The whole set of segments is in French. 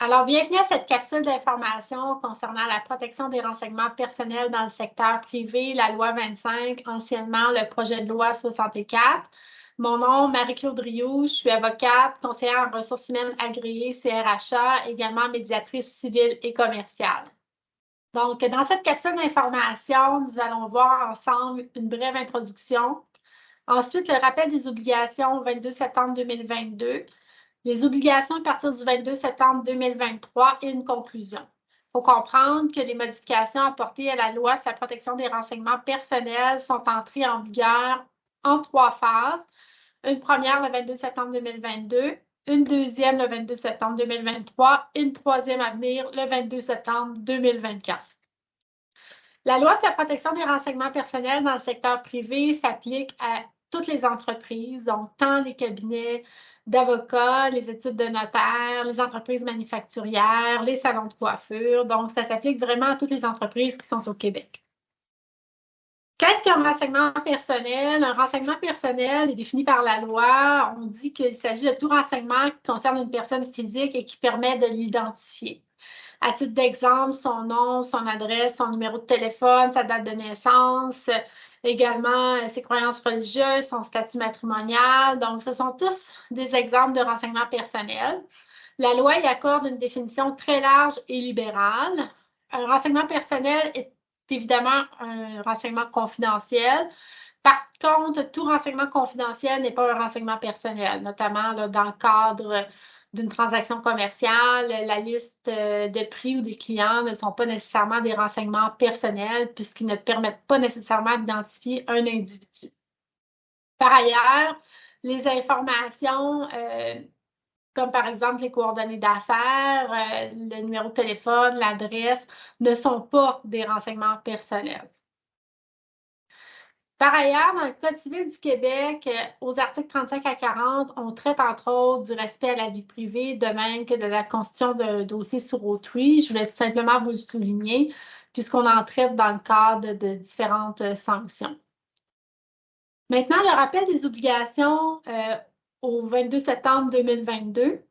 Alors, bienvenue à cette capsule d'information concernant la protection des renseignements personnels dans le secteur privé, la loi 25, anciennement le projet de loi 64. Mon nom, Marie-Claude Rioux, je suis avocate, conseillère en ressources humaines agréée CRHA, également médiatrice civile et commerciale. Donc, dans cette capsule d'information, nous allons voir ensemble une brève introduction. Ensuite, le rappel des obligations au 22 septembre 2022. Les obligations à partir du 22 septembre 2023 et une conclusion. Il faut comprendre que les modifications apportées à la loi sur la protection des renseignements personnels sont entrées en vigueur en 3 phases. Une première le 22 septembre 2022, une deuxième le 22 septembre 2023 et une troisième à venir le 22 septembre 2024. La loi sur la protection des renseignements personnels dans le secteur privé s'applique à toutes les entreprises, donc tant les cabinets d'avocats, les études de notaire, les entreprises manufacturières, les salons de coiffure. Donc, ça s'applique vraiment à toutes les entreprises qui sont au Québec. Qu'est-ce qu'un renseignement personnel? Un renseignement personnel est défini par la loi. On dit qu'il s'agit de tout renseignement qui concerne une personne physique et qui permet de l'identifier. À titre d'exemple, son nom, son adresse, son numéro de téléphone, sa date de naissance, également ses croyances religieuses, son statut matrimonial. Donc, ce sont tous des exemples de renseignements personnels. La loi y accorde une définition très large et libérale. Un renseignement personnel est évidemment un renseignement confidentiel. Par contre, tout renseignement confidentiel n'est pas un renseignement personnel, notamment là, dans le cadre d'une transaction commerciale, la liste de prix ou des clients ne sont pas nécessairement des renseignements personnels puisqu'ils ne permettent pas nécessairement d'identifier un individu. Par ailleurs, les informations, comme par exemple les coordonnées d'affaires, le numéro de téléphone, l'adresse, ne sont pas des renseignements personnels. Par ailleurs, dans le Code civil du Québec, aux articles 35 à 40, on traite entre autres du respect à la vie privée, de même que de la constitution d'un dossier sur autrui. Je voulais tout simplement vous le souligner, puisqu'on en traite dans le cadre de différentes sanctions. Maintenant, le rappel des obligations au 22 septembre 2022.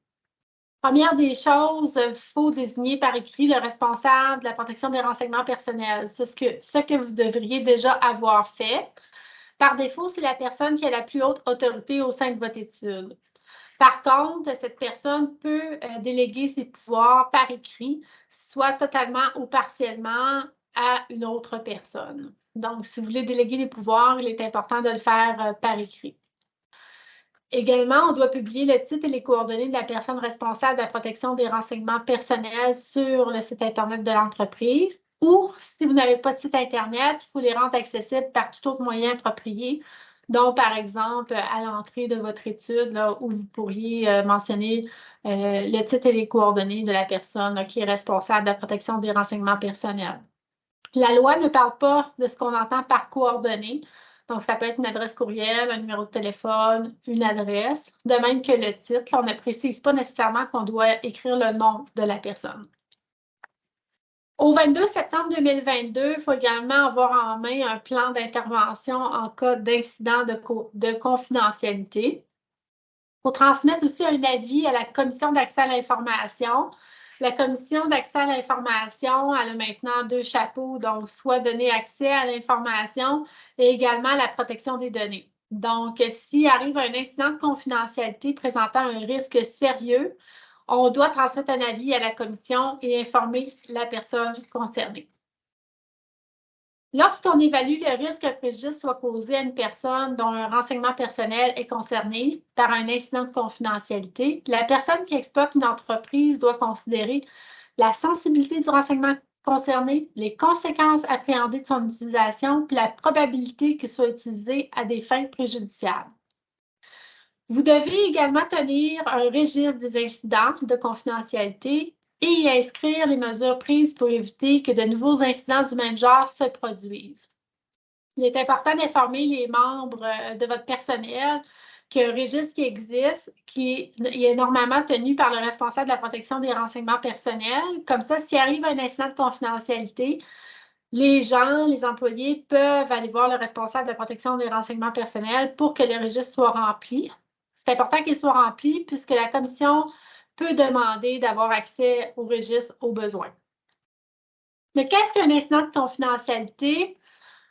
Première des choses, il faut désigner par écrit le responsable de la protection des renseignements personnels. C'est ce que vous devriez déjà avoir fait. Par défaut, c'est la personne qui a la plus haute autorité au sein de votre étude. Par contre, cette personne peut déléguer ses pouvoirs par écrit, soit totalement ou partiellement à une autre personne. Donc, si vous voulez déléguer les pouvoirs, il est important de le faire par écrit. Également, on doit publier le titre et les coordonnées de la personne responsable de la protection des renseignements personnels sur le site Internet de l'entreprise. Ou, si vous n'avez pas de site Internet, il faut les rendre accessibles par tout autre moyen approprié, dont par exemple à l'entrée de votre étude, là, où vous pourriez mentionner le titre et les coordonnées de la personne là, qui est responsable de la protection des renseignements personnels. La loi ne parle pas de ce qu'on entend par coordonnées. Donc, ça peut être une adresse courriel, un numéro de téléphone, une adresse, de même que le titre. On ne précise pas nécessairement qu'on doit écrire le nom de la personne. Au 22 septembre 2022, il faut également avoir en main un plan d'intervention en cas d'incident de confidentialité. Il faut transmettre aussi un avis à la Commission d'accès à l'information. La Commission d'accès à l'information, elle a maintenant 2 chapeaux, donc soit donner accès à l'information et également la protection des données. Donc, s'il arrive un incident de confidentialité présentant un risque sérieux, on doit transmettre un avis à la Commission et informer la personne concernée. Lorsqu'on évalue le risque qu'un préjudice soit causé à une personne dont un renseignement personnel est concerné par un incident de confidentialité, la personne qui exploite une entreprise doit considérer la sensibilité du renseignement concerné, les conséquences appréhendées de son utilisation, puis la probabilité qu'il soit utilisé à des fins préjudiciables. Vous devez également tenir un registre des incidents de confidentialité et y inscrire les mesures prises pour éviter que de nouveaux incidents du même genre se produisent. Il est important d'informer les membres de votre personnel qu'il y a un registre qui existe, qui est normalement tenu par le responsable de la protection des renseignements personnels. Comme ça, s'il arrive un incident de confidentialité, les gens, les employés peuvent aller voir le responsable de la protection des renseignements personnels pour que le registre soit rempli. C'est important qu'il soit rempli puisque la commission peut demander d'avoir accès au registre au besoin. Mais qu'est-ce qu'un incident de confidentialité?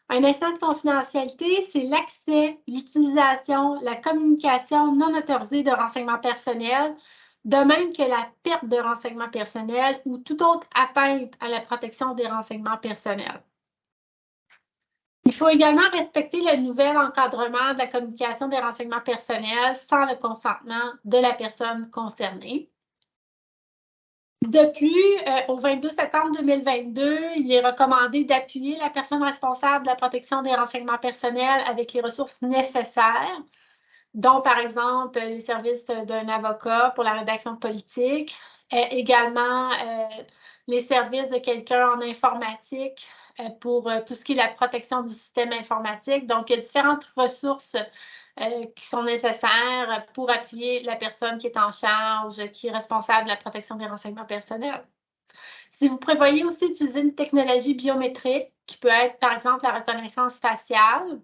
Un incident de confidentialité, c'est l'accès, l'utilisation, la communication non autorisée de renseignements personnels, de même que la perte de renseignements personnels ou toute autre atteinte à la protection des renseignements personnels. Il faut également respecter le nouvel encadrement de la communication des renseignements personnels sans le consentement de la personne concernée. De plus, au 22 septembre 2022, il est recommandé d'appuyer la personne responsable de la protection des renseignements personnels avec les ressources nécessaires, dont par exemple les services d'un avocat pour la rédaction politique, également les services de quelqu'un en informatique pour tout ce qui est la protection du système informatique. Donc, il y a différentes ressources qui sont nécessaires pour appuyer la personne qui est en charge, qui est responsable de la protection des renseignements personnels. Si vous prévoyez aussi d'utiliser une technologie biométrique, qui peut être par exemple la reconnaissance faciale,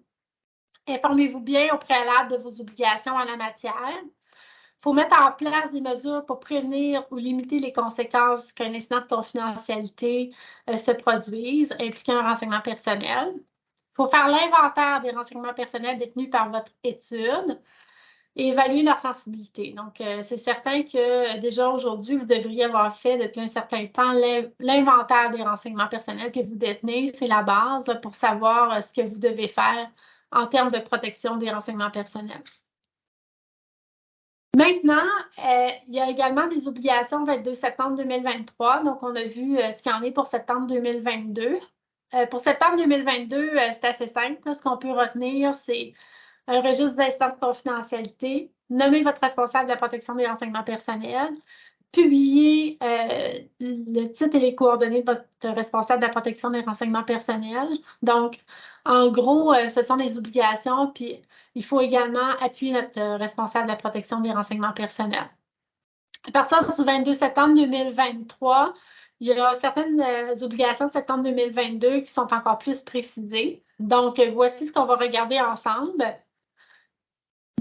informez-vous bien au préalable de vos obligations en la matière. Il faut mettre en place des mesures pour prévenir ou limiter les conséquences qu'un incident de confidentialité se produise, impliquant un renseignement personnel. Il faut faire l'inventaire des renseignements personnels détenus par votre étude et évaluer leur sensibilité. Donc, c'est certain que déjà aujourd'hui, vous devriez avoir fait depuis un certain temps l'inventaire des renseignements personnels que vous détenez. C'est la base pour savoir ce que vous devez faire en termes de protection des renseignements personnels. Maintenant, il y a également des obligations le 22 septembre 2023. Donc, on a vu ce qu'il y en est pour septembre 2022. Pour septembre 2022, c'est assez simple. Ce qu'on peut retenir, c'est un registre d'instants de confidentialité, nommer votre responsable de la protection des renseignements personnels, publier le titre et les coordonnées de votre responsable de la protection des renseignements personnels. Donc, en gros, ce sont les obligations, puis il faut également appuyer notre responsable de la protection des renseignements personnels. À partir du 22 septembre 2023, il y a certaines obligations de septembre 2022 qui sont encore plus précisées. Donc, voici ce qu'on va regarder ensemble.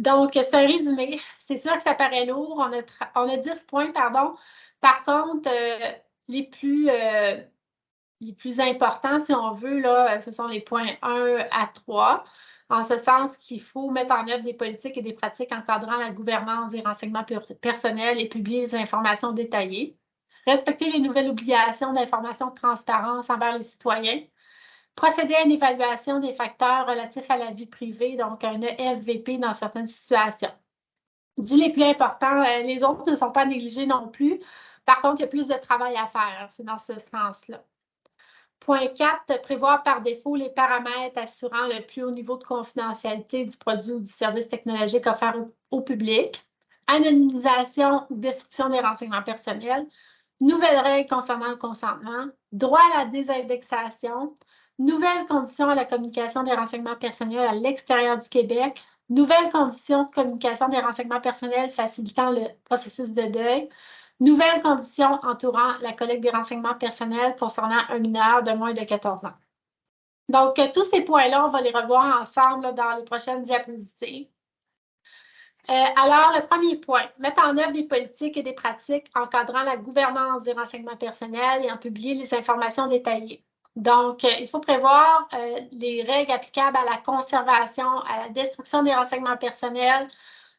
Donc, c'est un résumé. C'est sûr que ça paraît lourd. On a 10 points, pardon. Par contre, les plus importants, si on veut, là, ce sont les points 1 à 3, en ce sens qu'il faut mettre en œuvre des politiques et des pratiques encadrant la gouvernance des renseignements personnels et publier les informations détaillées. Respecter les nouvelles obligations d'information de transparence envers les citoyens. Procéder à une évaluation des facteurs relatifs à la vie privée, donc un EFVP dans certaines situations. Je dis les plus importants, les autres ne sont pas négligés non plus. Par contre, il y a plus de travail à faire. C'est dans ce sens-là. Point 4, prévoir par défaut les paramètres assurant le plus haut niveau de confidentialité du produit ou du service technologique offert au public. Anonymisation ou destruction des renseignements personnels. Nouvelles règles concernant le consentement. Droit à la désindexation. Nouvelles conditions à la communication des renseignements personnels à l'extérieur du Québec. Nouvelles conditions de communication des renseignements personnels facilitant le processus de deuil. Nouvelles conditions entourant la collecte des renseignements personnels concernant un mineur de moins de 14 ans. Donc, tous ces points-là, on va les revoir ensemble dans les prochaines diapositives. Alors, le premier point, mettre en œuvre des politiques et des pratiques encadrant la gouvernance des renseignements personnels et en publier les informations détaillées. Donc, il faut prévoir les règles applicables à la conservation, à la destruction des renseignements personnels,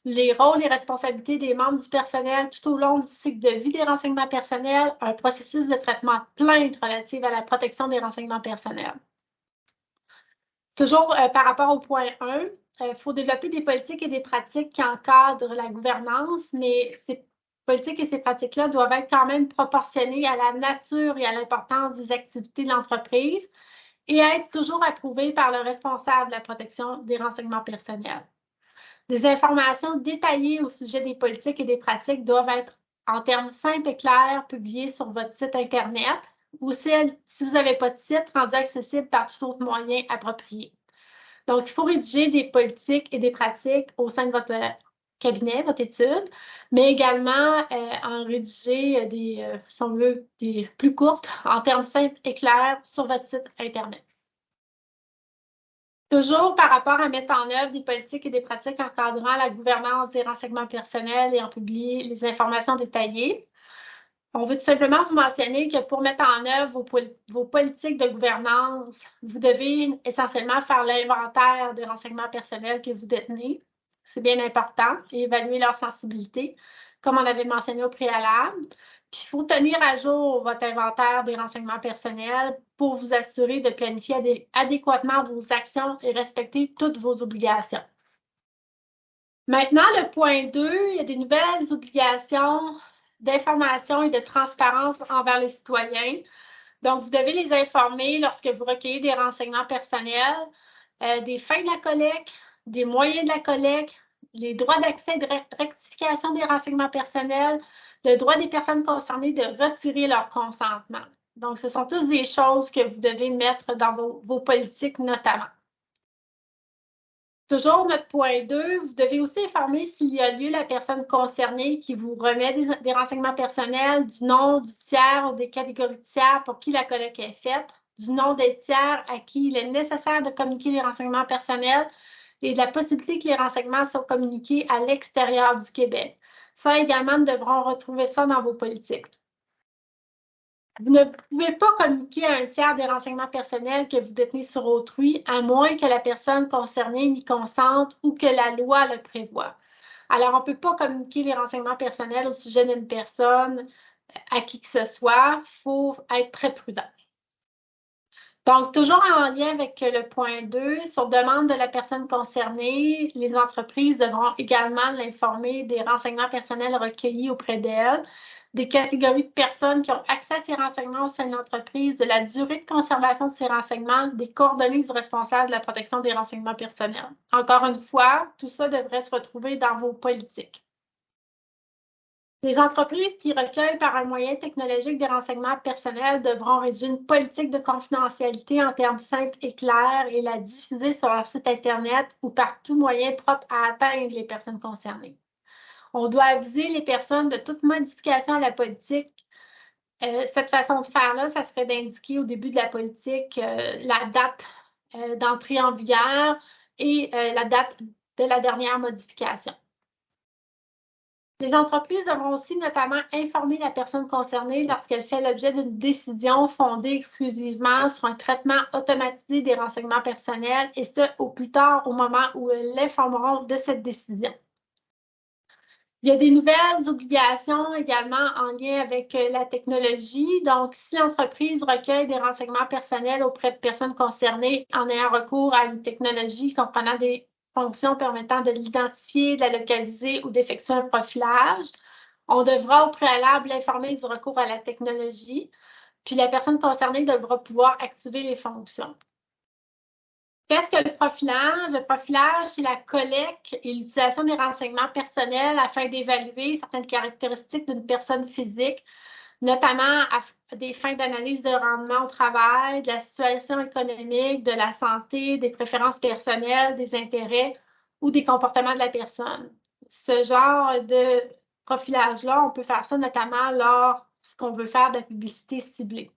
les rôles et responsabilités des membres du personnel tout au long du cycle de vie des renseignements personnels, un processus de traitement de plainte relative à la protection des renseignements personnels. Toujours par rapport au point 1, il faut développer des politiques et des pratiques qui encadrent la gouvernance, mais ces politiques et ces pratiques-là doivent être quand même proportionnées à la nature et à l'importance des activités de l'entreprise et être toujours approuvées par le responsable de la protection des renseignements personnels. Des informations détaillées au sujet des politiques et des pratiques doivent être, en termes simples et clairs, publiées sur votre site Internet ou si vous n'avez pas de site, rendu accessible par tout autre moyen approprié. Donc, il faut rédiger des politiques et des pratiques au sein de votre cabinet, votre étude, mais également en rédiger si on veut, des plus courtes en termes simples et clairs sur votre site Internet. Toujours par rapport à mettre en œuvre des politiques et des pratiques encadrant la gouvernance des renseignements personnels et en publier les informations détaillées. On veut tout simplement vous mentionner que pour mettre en œuvre vos politiques de gouvernance, vous devez essentiellement faire l'inventaire des renseignements personnels que vous détenez. C'est bien important et évaluer leur sensibilité, comme on avait mentionné au préalable. Puis, il faut tenir à jour votre inventaire des renseignements personnels pour vous assurer de planifier adéquatement vos actions et respecter toutes vos obligations. Maintenant, le point 2, il y a des nouvelles obligations d'information et de transparence envers les citoyens. Donc, vous devez les informer lorsque vous recueillez des renseignements personnels, des fins de la collecte, des moyens de la collecte, les droits d'accès et de rectification des renseignements personnels, le droit des personnes concernées de retirer leur consentement. Donc, ce sont tous des choses que vous devez mettre dans vos politiques notamment. Toujours notre point 2, vous devez aussi informer s'il y a lieu la personne concernée qui vous remet des renseignements personnels, du nom du tiers ou des catégories de tiers pour qui la collecte est faite, du nom des tiers à qui il est nécessaire de communiquer les renseignements personnels et de la possibilité que les renseignements soient communiqués à l'extérieur du Québec. Ça également, nous devrons retrouver ça dans vos politiques. Vous ne pouvez pas communiquer à un tiers des renseignements personnels que vous détenez sur autrui, à moins que la personne concernée n'y consente ou que la loi le prévoie. Alors, on ne peut pas communiquer les renseignements personnels au sujet d'une personne à qui que ce soit. Il faut être très prudent. Donc, toujours en lien avec le point 2, sur demande de la personne concernée, les entreprises devront également l'informer des renseignements personnels recueillis auprès d'elles, des catégories de personnes qui ont accès à ces renseignements au sein de l'entreprise, de la durée de conservation de ces renseignements, des coordonnées du responsable de la protection des renseignements personnels. Encore une fois, tout ça devrait se retrouver dans vos politiques. Les entreprises qui recueillent par un moyen technologique des renseignements personnels devront rédiger une politique de confidentialité en termes simples et clairs et la diffuser sur leur site Internet ou par tout moyen propre à atteindre les personnes concernées. On doit aviser les personnes de toute modification à la politique. Cette façon de faire-là, ça serait d'indiquer au début de la politique la date d'entrée en vigueur et la date de la dernière modification. Les entreprises devront aussi notamment informer la personne concernée lorsqu'elle fait l'objet d'une décision fondée exclusivement sur un traitement automatisé des renseignements personnels, et ce, au plus tard au moment où elles l'informeront de cette décision. Il y a des nouvelles obligations également en lien avec la technologie. Donc, si l'entreprise recueille des renseignements personnels auprès de personnes concernées en ayant recours à une technologie comprenant des fonctions permettant de l'identifier, de la localiser ou d'effectuer un profilage, on devra au préalable l'informer du recours à la technologie, puis la personne concernée devra pouvoir activer les fonctions. Qu'est-ce que le profilage? Le profilage, c'est la collecte et l'utilisation des renseignements personnels afin d'évaluer certaines caractéristiques d'une personne physique, notamment à des fins d'analyse de rendement au travail, de la situation économique, de la santé, des préférences personnelles, des intérêts ou des comportements de la personne. Ce genre de profilage-là, on peut faire ça notamment lorsqu'on veut faire de la publicité ciblée.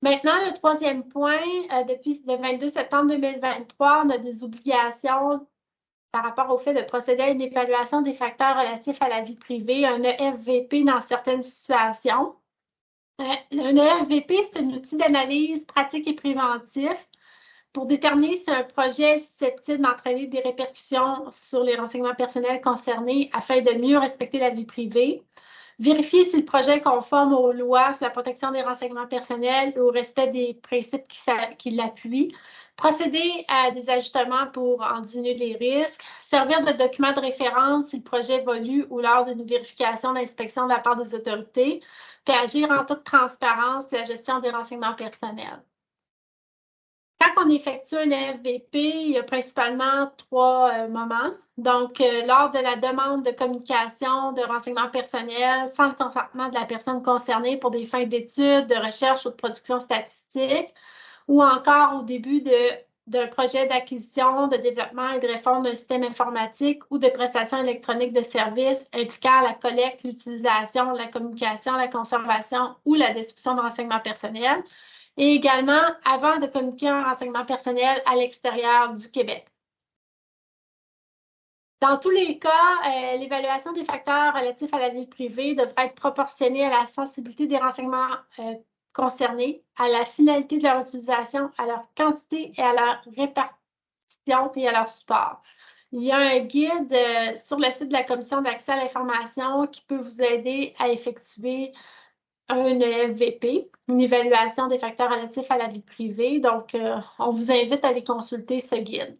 Maintenant, le troisième point, depuis le 22 septembre 2023, on a des obligations par rapport au fait de procéder à une évaluation des facteurs relatifs à la vie privée, un EFVP dans certaines situations. Un EFVP, c'est un outil d'analyse pratique et préventif pour déterminer si un projet est susceptible d'entraîner des répercussions sur les renseignements personnels concernés afin de mieux respecter la vie privée. Vérifier si le projet est conforme aux lois sur la protection des renseignements personnels et au respect des principes qui l'appuient. Procéder à des ajustements pour en diminuer les risques. Servir de document de référence si le projet évolue ou lors d'une vérification d'inspection de la part des autorités. Puis agir en toute transparence pour la gestion des renseignements personnels. Quand on effectue un EFVP, il y a principalement trois moments. Donc, lors de la demande de communication de renseignements personnels sans le consentement de la personne concernée pour des fins d'études, de recherche ou de production statistique, ou encore au début d'un projet d'acquisition, de développement et de réforme d'un système informatique ou de prestation électronique de services impliquant la collecte, l'utilisation, la communication, la conservation ou la destruction de renseignements personnels. et également avant de communiquer un renseignement personnel à l'extérieur du Québec. Dans tous les cas, l'évaluation des facteurs relatifs à la vie privée devrait être proportionnée à la sensibilité des renseignements concernés, à la finalité de leur utilisation, à leur quantité et à leur répartition et à leur support. Il y a un guide sur le site de la Commission d'accès à l'information qui peut vous aider à effectuer un EFVP, une évaluation des facteurs relatifs à la vie privée. Donc, on vous invite à aller consulter ce guide.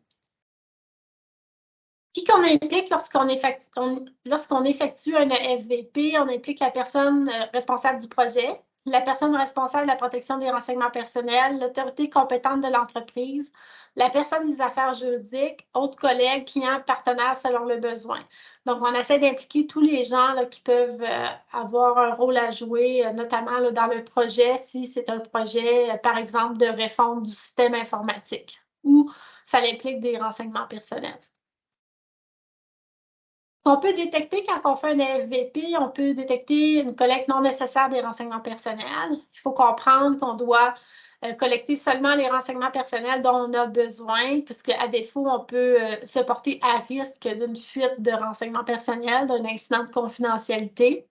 Qui qu'on implique lorsqu'on effectue un EFVP? On implique la personne responsable du projet, la personne responsable de la protection des renseignements personnels, l'autorité compétente de l'entreprise, la personne des affaires juridiques, autres collègues, clients, partenaires selon le besoin. Donc, on essaie d'impliquer tous les gens là, qui peuvent avoir un rôle à jouer, notamment là, dans le projet, si c'est un projet, par exemple, de réforme du système informatique ou ça implique des renseignements personnels. On peut détecter quand on fait un FVP, on peut détecter une collecte non nécessaire des renseignements personnels. Il faut comprendre qu'on doit collecter seulement les renseignements personnels dont on a besoin, puisque à défaut, on peut se porter à risque d'une fuite de renseignements personnels, d'un incident de confidentialité.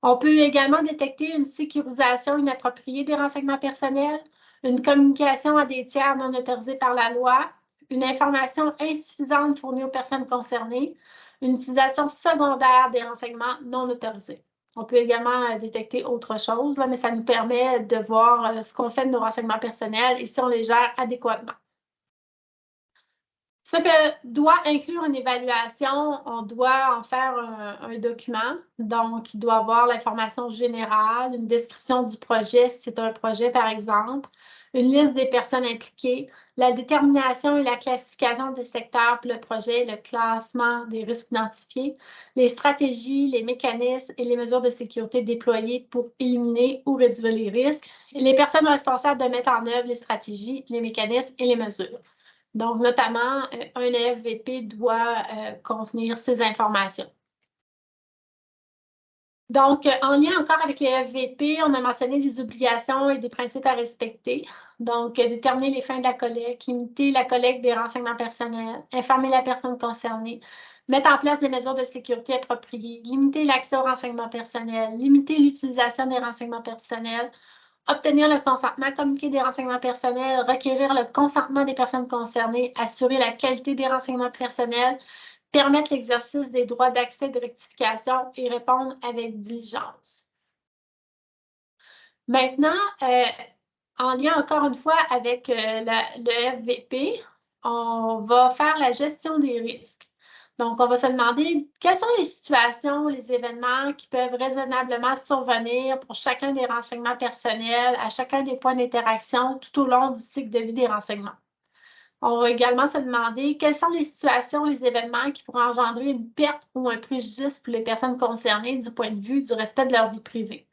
On peut également détecter une sécurisation inappropriée des renseignements personnels, une communication à des tiers non autorisés par la loi, une information insuffisante fournie aux personnes concernées, une utilisation secondaire des renseignements non autorisés. On peut également détecter autre chose, mais ça nous permet de voir ce qu'on fait de nos renseignements personnels et si on les gère adéquatement. Ce que doit inclure une évaluation, on doit en faire un document. Donc, il doit avoir l'information générale, une description du projet, si c'est un projet, par exemple, une liste des personnes impliquées, la détermination et la classification des secteurs pour le projet, le classement des risques identifiés, les stratégies, les mécanismes et les mesures de sécurité déployées pour éliminer ou réduire les risques, et les personnes responsables de mettre en œuvre les stratégies, les mécanismes et les mesures. Donc, notamment, un EFVP doit contenir ces informations. Donc, en lien encore avec les FVP, on a mentionné des obligations et des principes à respecter. Donc, déterminer les fins de la collecte, limiter la collecte des renseignements personnels, informer la personne concernée, mettre en place des mesures de sécurité appropriées, limiter l'accès aux renseignements personnels, limiter l'utilisation des renseignements personnels, obtenir le consentement, communiquer des renseignements personnels, requérir le consentement des personnes concernées, assurer la qualité des renseignements personnels, permettre l'exercice des droits d'accès de rectification et répondre avec diligence. Maintenant, en lien encore une fois avec le FVP, on va faire la gestion des risques. Donc, on va se demander quelles sont les situations, les événements qui peuvent raisonnablement survenir pour chacun des renseignements personnels, à chacun des points d'interaction tout au long du cycle de vie des renseignements. On va également se demander quelles sont les situations, les événements qui pourraient engendrer une perte ou un préjudice pour les personnes concernées du point de vue du respect de leur vie privée.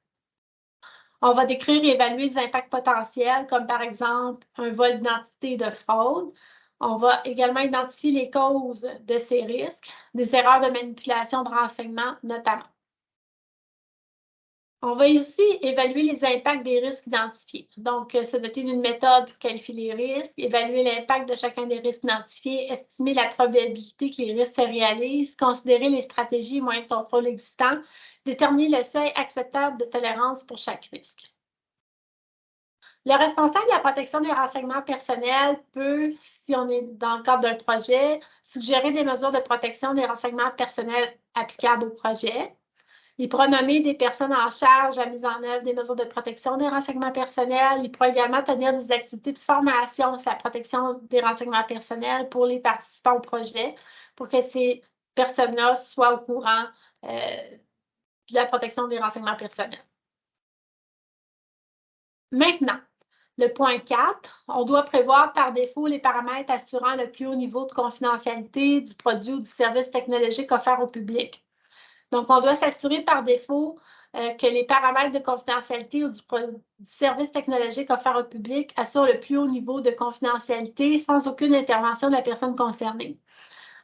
On va décrire et évaluer les impacts potentiels, comme par exemple un vol d'identité de fraude. On va également identifier les causes de ces risques, des erreurs de manipulation de renseignements notamment. On va aussi évaluer les impacts des risques identifiés. Donc, se doter d'une méthode pour qualifier les risques, évaluer l'impact de chacun des risques identifiés, estimer la probabilité que les risques se réalisent, considérer les stratégies et moyens de contrôle existants, déterminer le seuil acceptable de tolérance pour chaque risque. Le responsable de la protection des renseignements personnels peut, si on est dans le cadre d'un projet, suggérer des mesures de protection des renseignements personnels applicables au projet. Il pourra nommer des personnes en charge à la mise en œuvre des mesures de protection des renseignements personnels. Il pourra également tenir des activités de formation sur la protection des renseignements personnels pour les participants au projet, pour que ces personnes-là soient au courant de la protection des renseignements personnels. Maintenant, le point 4, on doit prévoir par défaut les paramètres assurant le plus haut niveau de confidentialité du produit ou du service technologique offert au public. Donc, on doit s'assurer par défaut que les paramètres de confidentialité ou du service technologique offert au public assurent le plus haut niveau de confidentialité sans aucune intervention de la personne concernée.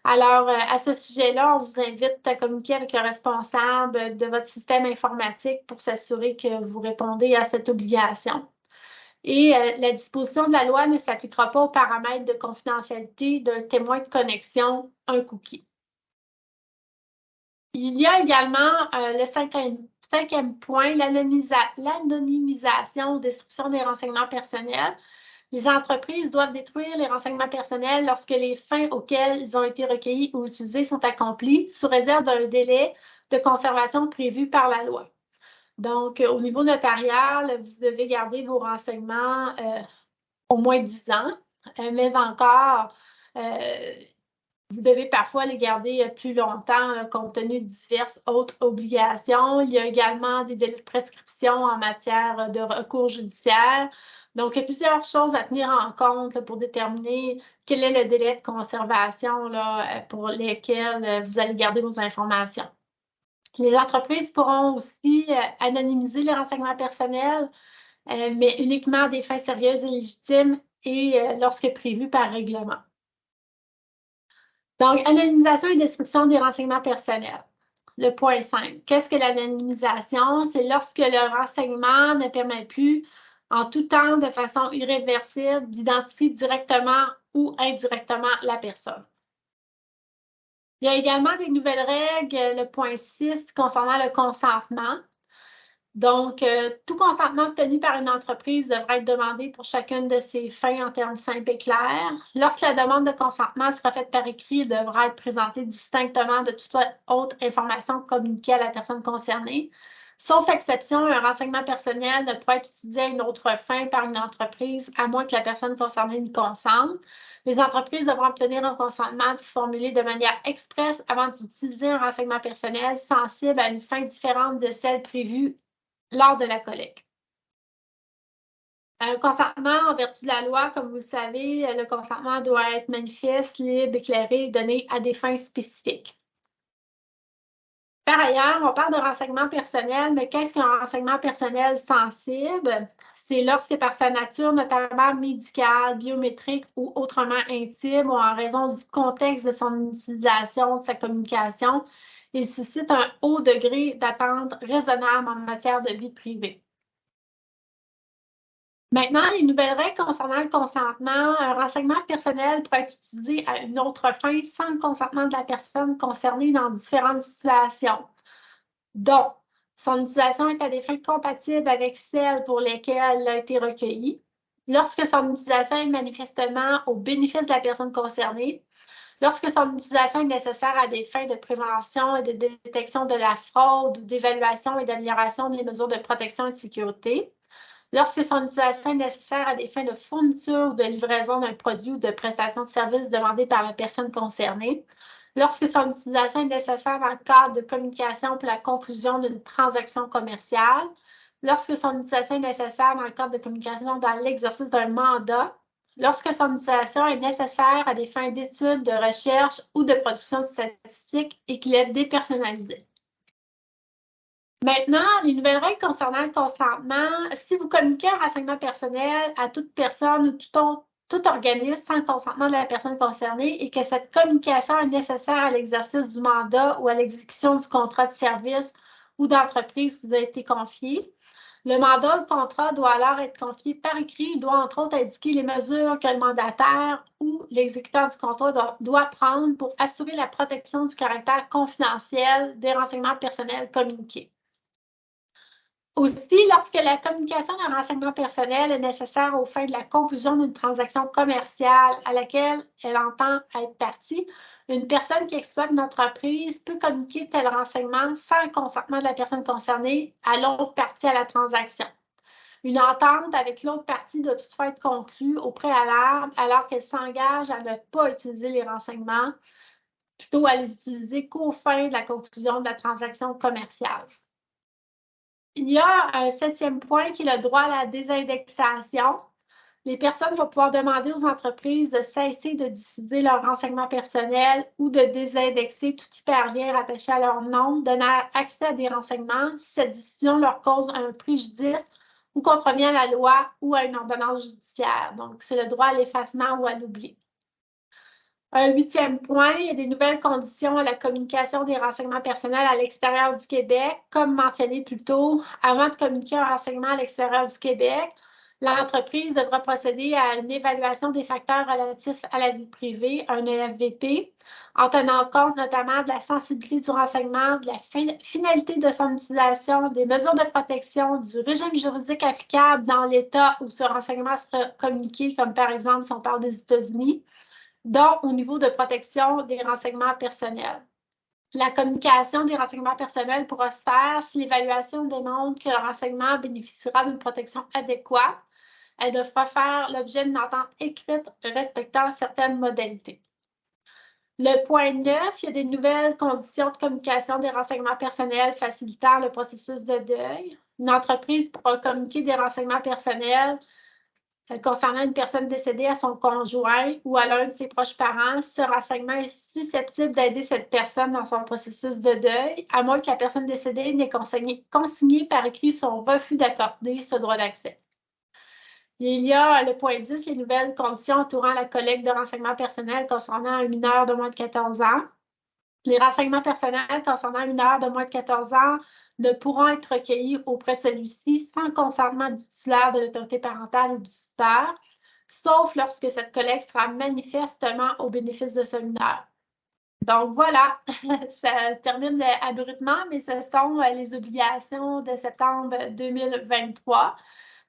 Alors, à ce sujet-là, on vous invite à communiquer avec le responsable de votre système informatique pour s'assurer que vous répondez à cette obligation. Et la disposition de la loi ne s'appliquera pas aux paramètres de confidentialité d'un témoin de connexion, un cookie. Il y a également le cinquième point, l'anonymisation ou destruction des renseignements personnels. Les entreprises doivent détruire les renseignements personnels lorsque les fins auxquelles ils ont été recueillis ou utilisés sont accomplies, sous réserve d'un délai de conservation prévu par la loi. Donc, au niveau notarial, vous devez garder vos renseignements au moins 10 ans, mais encore, vous devez parfois les garder plus longtemps, là, compte tenu de diverses autres obligations. Il y a également des délais de prescription en matière de recours judiciaire. Donc, il y a plusieurs choses à tenir en compte là, pour déterminer quel est le délai de conservation là, pour lesquels vous allez garder vos informations. Les entreprises pourront aussi anonymiser les renseignements personnels, mais uniquement à des fins sérieuses et légitimes et lorsque prévu par règlement. Donc, anonymisation et destruction des renseignements personnels. Le point 5. Qu'est-ce que l'anonymisation? C'est lorsque le renseignement ne permet plus, en tout temps, de façon irréversible, d'identifier directement ou indirectement la personne. Il y a également des nouvelles règles, le point 6, concernant le consentement. Donc, tout consentement obtenu par une entreprise devra être demandé pour chacune de ses fins en termes simples et clairs. Lorsque la demande de consentement sera faite par écrit, elle devra être présentée distinctement de toute autre information communiquée à la personne concernée. Sauf exception, un renseignement personnel ne pourra être utilisé à une autre fin par une entreprise, à moins que la personne concernée ne consente. Les entreprises devront obtenir un consentement formulé de manière expresse avant d'utiliser un renseignement personnel sensible à une fin différente de celle prévue lors de la collecte. Un consentement en vertu de la loi, comme vous le savez, le consentement doit être manifeste, libre, éclairé et donné à des fins spécifiques. Par ailleurs, on parle de renseignement personnel, mais qu'est-ce qu'un renseignement personnel sensible? C'est lorsque par sa nature, notamment médicale, biométrique ou autrement intime, ou en raison du contexte de son utilisation, de sa communication, il suscite un haut degré d'attente raisonnable en matière de vie privée. Maintenant, les nouvelles règles concernant le consentement, un renseignement personnel pourrait être utilisé à une autre fin sans le consentement de la personne concernée dans différentes situations. Donc, son utilisation est à des fins compatibles avec celles pour lesquelles elle a été recueillie. Lorsque son utilisation est manifestement au bénéfice de la personne concernée, lorsque son utilisation est nécessaire à des fins de prévention et de détection de la fraude ou d'évaluation et d'amélioration des mesures de protection et de sécurité, lorsque son utilisation est nécessaire à des fins de fourniture ou de livraison d'un produit ou de prestation de service demandé par la personne concernée, lorsque son utilisation est nécessaire dans le cadre de communication pour la conclusion d'une transaction commerciale, lorsque son utilisation est nécessaire dans le cadre de communication dans l'exercice d'un mandat, lorsque son utilisation est nécessaire à des fins d'études, de recherche ou de production de statistiques et qu'il est dépersonnalisé. Maintenant, les nouvelles règles concernant le consentement, si vous communiquez un renseignement personnel à toute personne ou tout organisme sans le consentement de la personne concernée et que cette communication est nécessaire à l'exercice du mandat ou à l'exécution du contrat de service ou d'entreprise qui vous a été confié, le mandat ou le contrat doit alors être confié par écrit. Il doit entre autres indiquer les mesures que le mandataire ou l'exécuteur du contrat doit prendre pour assurer la protection du caractère confidentiel des renseignements personnels communiqués. Aussi, lorsque la communication d'un renseignement personnel est nécessaire aux fins de la conclusion d'une transaction commerciale à laquelle elle entend être partie, une personne qui exploite une entreprise peut communiquer tel renseignement sans le consentement de la personne concernée à l'autre partie à la transaction. Une entente avec l'autre partie doit toutefois être conclue au préalable alors qu'elle s'engage à ne pas utiliser les renseignements, plutôt à les utiliser qu'aux fins de la conclusion de la transaction commerciale. Il y a un 7e point qui est le droit à la désindexation. Les personnes vont pouvoir demander aux entreprises de cesser de diffuser leurs renseignements personnels ou de désindexer tout hyperlien rattaché à leur nom, donnant accès à des renseignements si cette diffusion leur cause un préjudice ou contrevient à la loi ou à une ordonnance judiciaire. Donc, c'est le droit à l'effacement ou à l'oubli. Un 8e point, il y a des nouvelles conditions à la communication des renseignements personnels à l'extérieur du Québec. Comme mentionné plus tôt, avant de communiquer un renseignement à l'extérieur du Québec, L'entreprise devra procéder à une évaluation des facteurs relatifs à la vie privée, un EFVP, en tenant compte notamment de la sensibilité du renseignement, de la finalité de son utilisation, des mesures de protection, du régime juridique applicable dans l'État où ce renseignement sera communiqué, comme par exemple si on parle des États-Unis, dont au niveau de protection des renseignements personnels. La communication des renseignements personnels pourra se faire si l'évaluation démontre que le renseignement bénéficiera d'une protection adéquate. Elle devra faire l'objet d'une entente écrite respectant certaines modalités. Le point 9, il y a des nouvelles conditions de communication des renseignements personnels facilitant le processus de deuil. Une entreprise pourra communiquer des renseignements personnels concernant une personne décédée à son conjoint ou à l'un de ses proches parents. Ce renseignement est susceptible d'aider cette personne dans son processus de deuil, à moins que la personne décédée n'ait consigné par écrit son refus d'accorder ce droit d'accès. Il y a le point 10, les nouvelles conditions entourant la collecte de renseignements personnels concernant un mineur de moins de 14 ans. Les renseignements personnels concernant un mineur de moins de 14 ans ne pourront être recueillis auprès de celui-ci sans consentement du titulaire de l'autorité parentale ou du tuteur, sauf lorsque cette collecte sera manifestement au bénéfice de ce mineur. Donc voilà, ça termine abruptement, mais ce sont les obligations de septembre 2023.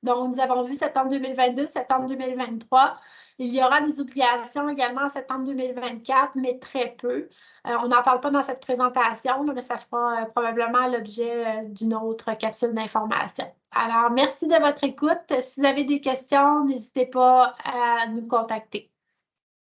Donc, nous avons vu septembre 2022, septembre 2023. Il y aura des obligations également en septembre 2024, mais très peu. On n'en parle pas dans cette présentation, mais ça fera probablement l'objet d'une autre capsule d'information. Alors, merci de votre écoute. Si vous avez des questions, n'hésitez pas à nous contacter.